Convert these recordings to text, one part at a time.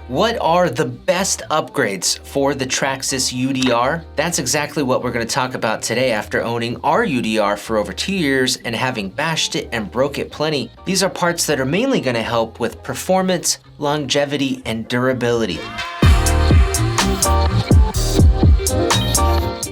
What are the best upgrades for the Traxxas UDR? That's exactly what we're going to talk about today after owning our UDR for over 2 years and having bashed it and broke it plenty. These are parts that are mainly going to help with performance, longevity, and durability.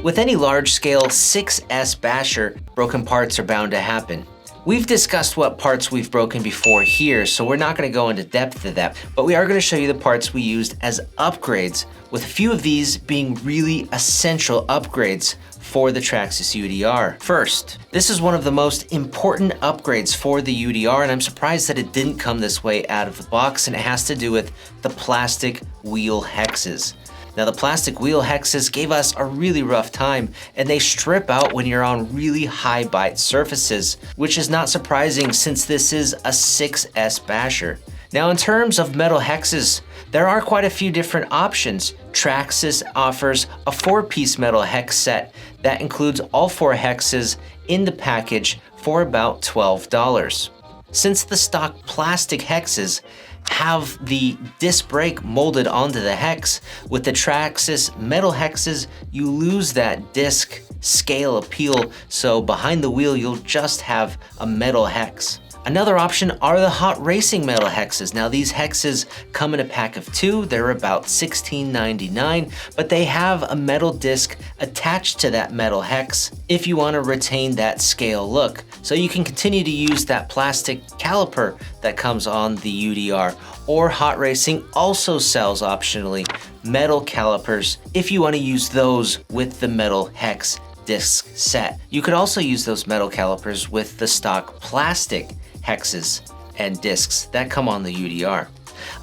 With any large-scale 6S basher, broken parts are bound to happen. We've discussed what parts we've broken before here, so we're not going to go into depth of that, but we are going to show you the parts we used as upgrades, with a few of these being really essential upgrades for the Traxxas UDR. First, this is one of the most important upgrades for the UDR, and I'm surprised that it didn't come this way out of the box, and it has to do with the plastic wheel hexes. Now, the plastic wheel hexes gave us a really rough time, and they strip out when you're on really high bite surfaces, which is not surprising since this is a 6S basher. Now, in terms of metal hexes, there are quite a few different options. Traxxas offers a 4-piece metal hex set that includes all 4 hexes in the package for about $12. Since the stock plastic hexes have the disc brake molded onto the hex, with the Traxxas metal hexes, you lose that disc scale appeal, so behind the wheel you'll just have a metal hex. Another option are the hot racing metal hexes. Now, these hexes come in a pack of 2. They're about $16.99, but they have a metal disc attached to that metal hex if you want to retain that scale look. So you can continue to use that plastic caliper that comes on the UDR. Or Hot Racing also sells optionally metal calipers if you want to use those with the metal hex disc set. You could also use those metal calipers with the stock plastic hexes and discs that come on the UDR.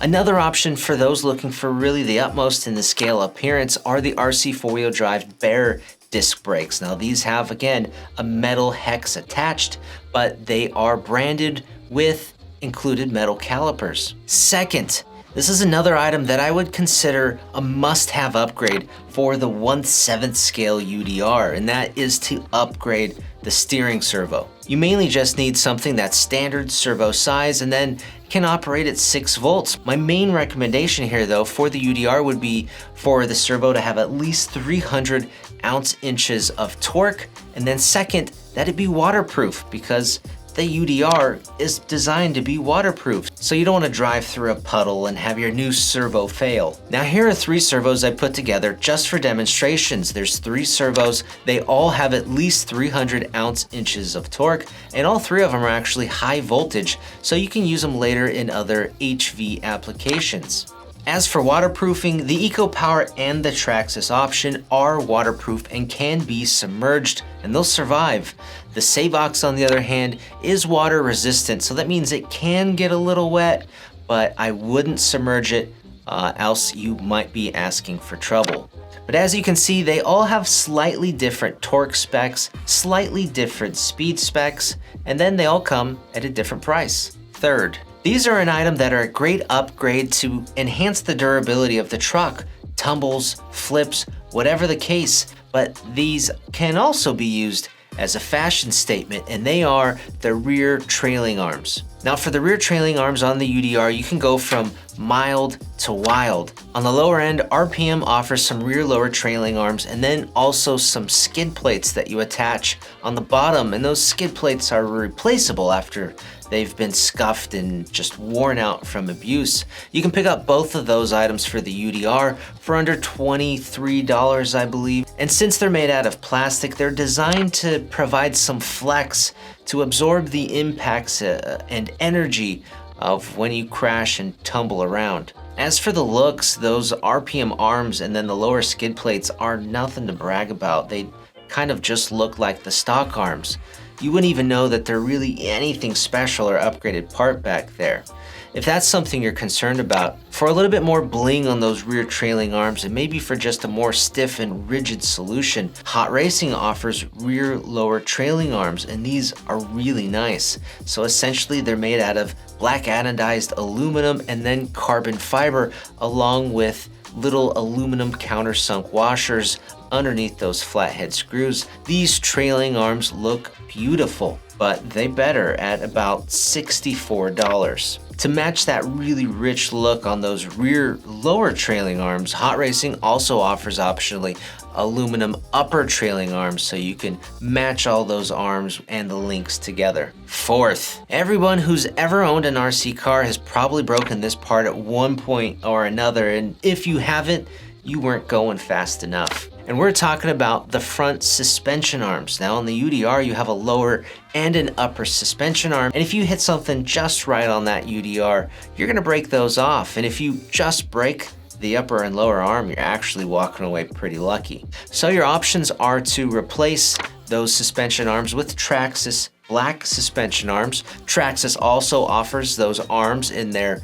Another option for those looking for really the utmost in the scale appearance are the RC 4-wheel drive Bear disc brakes. Now, these have, again, a metal hex attached, but they are branded with included metal calipers. Second, this is another item that I would consider a must-have upgrade for the 1/7 scale UDR, and that is to upgrade the steering servo. You mainly just need something that's standard servo size and then can operate at 6 volts. My main recommendation here, though, for the UDR would be for the servo to have at least 300 ounce-inches of torque, and then second, that it be waterproof, because the UDR is designed to be waterproof, so you don't want to drive through a puddle and have your new servo fail. Now, here are 3 servos I put together just for demonstrations. There's 3 servos. They all have at least 300 ounce-inches of torque, and all 3 of them are actually high voltage, so you can use them later in other HV applications. As for waterproofing, the EcoPower and the Traxxas option are waterproof and can be submerged, and they'll survive. The Savox, on the other hand, is water resistant, so that means it can get a little wet, but I wouldn't submerge it, else you might be asking for trouble. But as you can see, they all have slightly different torque specs, slightly different speed specs, and then they all come at a different price. Third, these are an item that are a great upgrade to enhance the durability of the truck. Tumbles, flips, whatever the case, but these can also be used as a fashion statement, and they are the rear trailing arms. Now, for the rear trailing arms on the UDR, you can go from mild to wild. On the lower end, RPM offers some rear lower trailing arms and then also some skid plates that you attach on the bottom, and those skid plates are replaceable after they've been scuffed and just worn out from abuse. You can pick up both of those items for the UDR for under $23, I believe. And since they're made out of plastic, they're designed to provide some flex to absorb the impacts and energy of when you crash and tumble around. As for the looks, those RPM arms and then the lower skid plates are nothing to brag about. They kind of just look like the stock arms. You wouldn't even know that they're really anything special or upgraded part back there. If that's something you're concerned about, for a little bit more bling on those rear trailing arms and maybe for just a more stiff and rigid solution, Hot Racing offers rear lower trailing arms, and these are really nice. So essentially they're made out of black anodized aluminum and then carbon fiber, along with little aluminum countersunk washers underneath those flathead screws. These trailing arms look beautiful. but they better at about $64. To match that really rich look on those rear lower trailing arms, Hot Racing also offers optionally aluminum upper trailing arms so you can match all those arms and the links together. Fourth, everyone who's ever owned an RC car has probably broken this part at one point or another, and if you haven't, you weren't going fast enough. And we're talking about the front suspension arms. Now on the UDR, you have a lower and an upper suspension arm. And if you hit something just right on that UDR, you're gonna break those off. And if you just break the upper and lower arm, you're actually walking away pretty lucky. So your options are to replace those suspension arms with Traxxas black suspension arms. Traxxas also offers those arms in their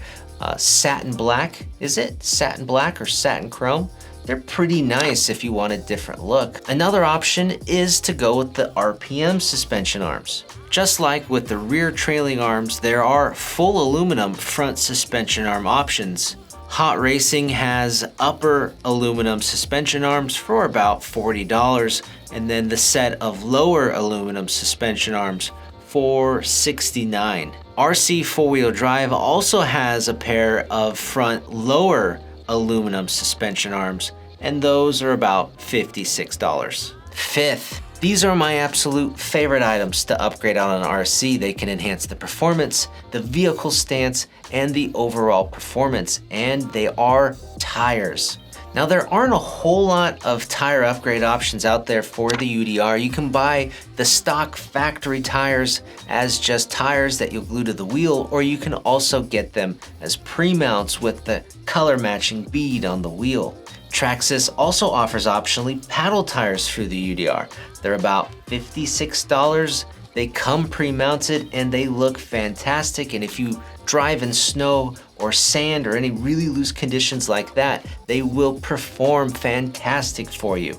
satin black. Is it satin black or satin chrome? They're pretty nice if you want a different look. Another option is to go with the RPM suspension arms. Just like with the rear trailing arms, there are full aluminum front suspension arm options. Hot Racing has upper aluminum suspension arms for about $40, and then the set of lower aluminum suspension arms for $69. RC 4-wheel drive also has a pair of front lower aluminum suspension arms, and those are about $56. Fifth, these are my absolute favorite items to upgrade on an RC. They can enhance the performance, the vehicle stance, and the overall performance, and they are tires. Now there aren't a whole lot of tire upgrade options out there for the UDR. You can buy the stock factory tires as just tires that you'll glue to the wheel, or you can also get them as pre-mounts with the color matching bead on the wheel. Traxxas also offers optionally paddle tires for the UDR. They're about $56. They come pre-mounted and they look fantastic, and if you drive in snow or sand or any really loose conditions like that, they will perform fantastic for you.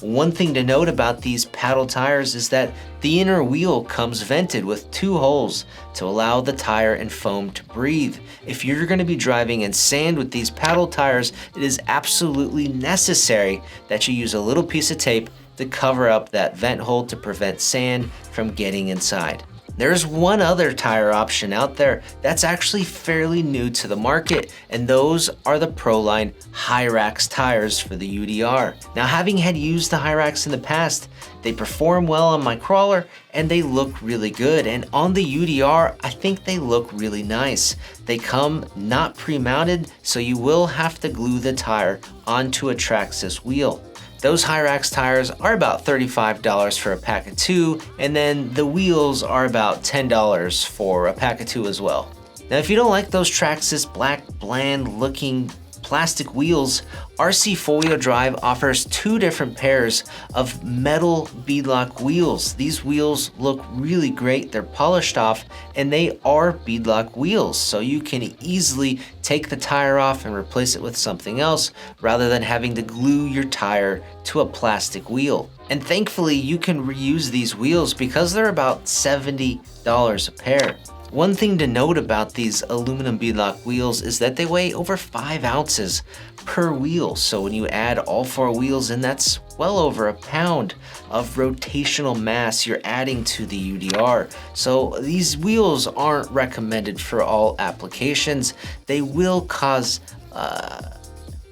One thing to note about these paddle tires is that the inner wheel comes vented with 2 holes to allow the tire and foam to breathe. If you're going to be driving in sand with these paddle tires, it is absolutely necessary that you use a little piece of tape to cover up that vent hole to prevent sand from getting inside. There's one other tire option out there that's actually fairly new to the market, and those are the Proline Hyrax tires for the UDR. Now, having had used the Hyrax in the past, they perform well on my crawler and they look really good. And on the UDR, I think they look really nice. They come not pre-mounted, so you will have to glue the tire onto a Traxxas wheel. Those Hyrax tires are about $35 for a pack of 2, and then the wheels are about $10 for a pack of 2 as well. Now, if you don't like those Traxxas black, bland looking plastic wheels, RC 4-wheel drive offers 2 different pairs of metal beadlock wheels. These wheels look really great. They're polished off and they are beadlock wheels, so you can easily take the tire off and replace it with something else rather than having to glue your tire to a plastic wheel. And thankfully you can reuse these wheels because they're about $70 a pair. One thing to note about these aluminum beadlock wheels is that they weigh over 5 ounces per wheel. So when you add all 4 wheels in, that's well over a pound of rotational mass you're adding to the UDR. So these wheels aren't recommended for all applications. They will cause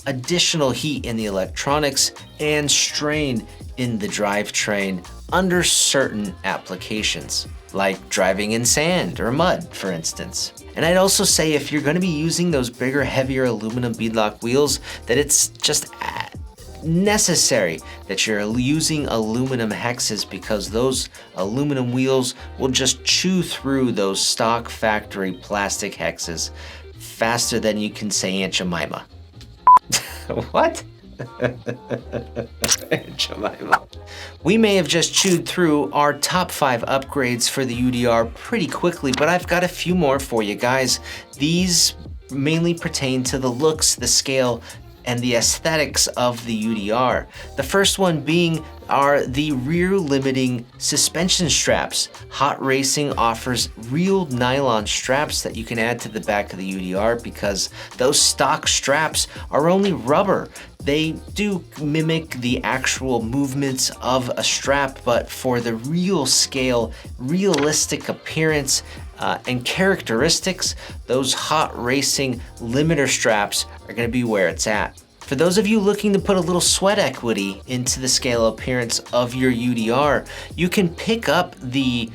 additional heat in the electronics and strain in the drivetrain under certain applications, like driving in sand or mud, for instance. And I'd also say if you're going to be using those bigger, heavier aluminum beadlock wheels, that it's just necessary that you're using aluminum hexes, because those aluminum wheels will just chew through those stock factory plastic hexes faster than you can say Aunt Jemima. What? Aunt Jemima. We may have just chewed through our top 5 upgrades for the UDR pretty quickly, but I've got a few more for you guys. These mainly pertain to the looks, the scale, and the aesthetics of the UDR. The first one being are the rear limiting suspension straps. Hot Racing offers real nylon straps that you can add to the back of the UDR because those stock straps are only rubber. They do mimic the actual movements of a strap, but for the real scale, realistic appearance, and characteristics, those Hot Racing limiter straps are going to be where it's at. For those of you looking to put a little sweat equity into the scale appearance of your UDR, you can pick up the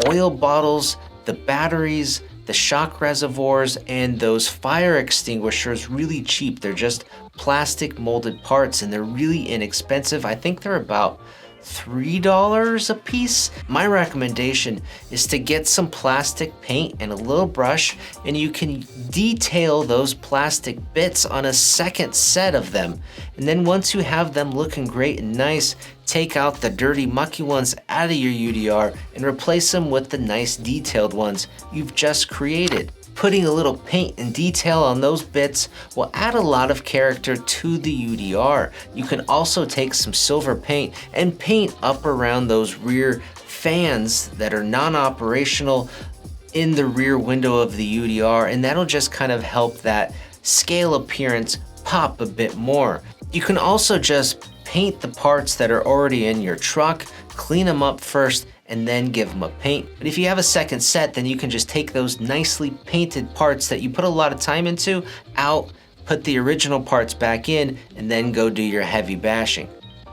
oil bottles, the batteries, the shock reservoirs, and those fire extinguishers really cheap. They're just plastic molded parts and they're really inexpensive. I think they're about $3 a piece. My recommendation is to get some plastic paint and a little brush, and you can detail those plastic bits on a second set of them. And then once you have them looking great and nice, take out the dirty mucky ones out of your UDR and replace them with the nice detailed ones you've just created. Putting a little paint and detail on those bits will add a lot of character to the UDR. You can also take some silver paint and paint up around those rear fans that are non-operational in the rear window of the UDR, and that'll just kind of help that scale appearance pop a bit more. You can also just paint the parts that are already in your truck, clean them up first, and then give them a paint. But if you have a second set, then you can just take those nicely painted parts that you put a lot of time into out, put the original parts back in, and then go do your heavy bashing.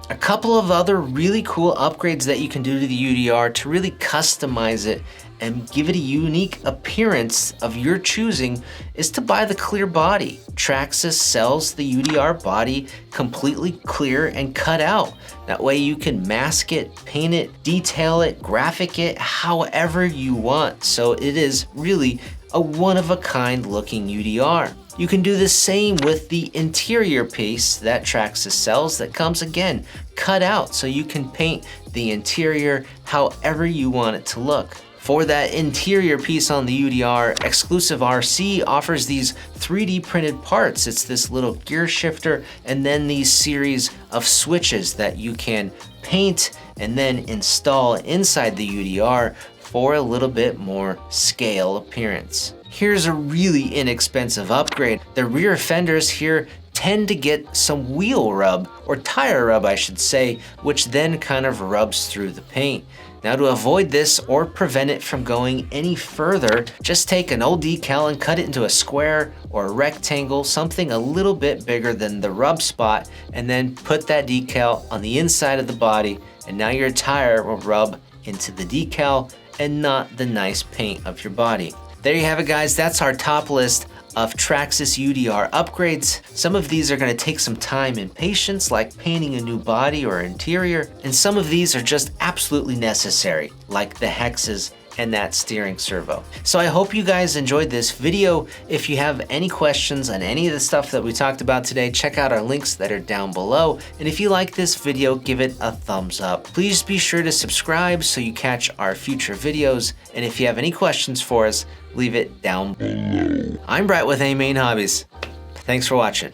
A couple of other really cool upgrades that you can do to the UDR to really customize it and give it a unique appearance of your choosing is to buy the clear body. Traxxas sells the UDR body completely clear and cut out. That way you can mask it, paint it, detail it, graphic it, however you want. So it is really a one-of-a-kind looking UDR. You can do the same with the interior piece that Traxxas sells that comes again cut out, so you can paint the interior however you want it to look. For that interior piece on the UDR, Exclusive RC offers these 3D printed parts. It's this little gear shifter and then these series of switches that you can paint and then install inside the UDR for a little bit more scale appearance. Here's a really inexpensive upgrade. The rear fenders here tend to get some wheel rub, or tire rub I should say, which then kind of rubs through the paint. Now to avoid this or prevent it from going any further, just take an old decal and cut it into a square or a rectangle, something a little bit bigger than the rub spot, and then put that decal on the inside of the body, and now your tire will rub into the decal and not the nice paint of your body. There you have it, guys. That's our top list of Traxxas UDR upgrades. Some of these are going to take some time and patience, like painting a new body or interior, and some of these are just absolutely necessary, like the hexes and that steering servo. So I hope you guys enjoyed this video. If you have any questions on any of the stuff that we talked about today, check out our links that are down below. And if you like this video, give it a thumbs up. Please be sure to subscribe so you catch our future videos. And if you have any questions for us, leave it down below. I'm Brett with AMain Hobbies. Thanks for watching.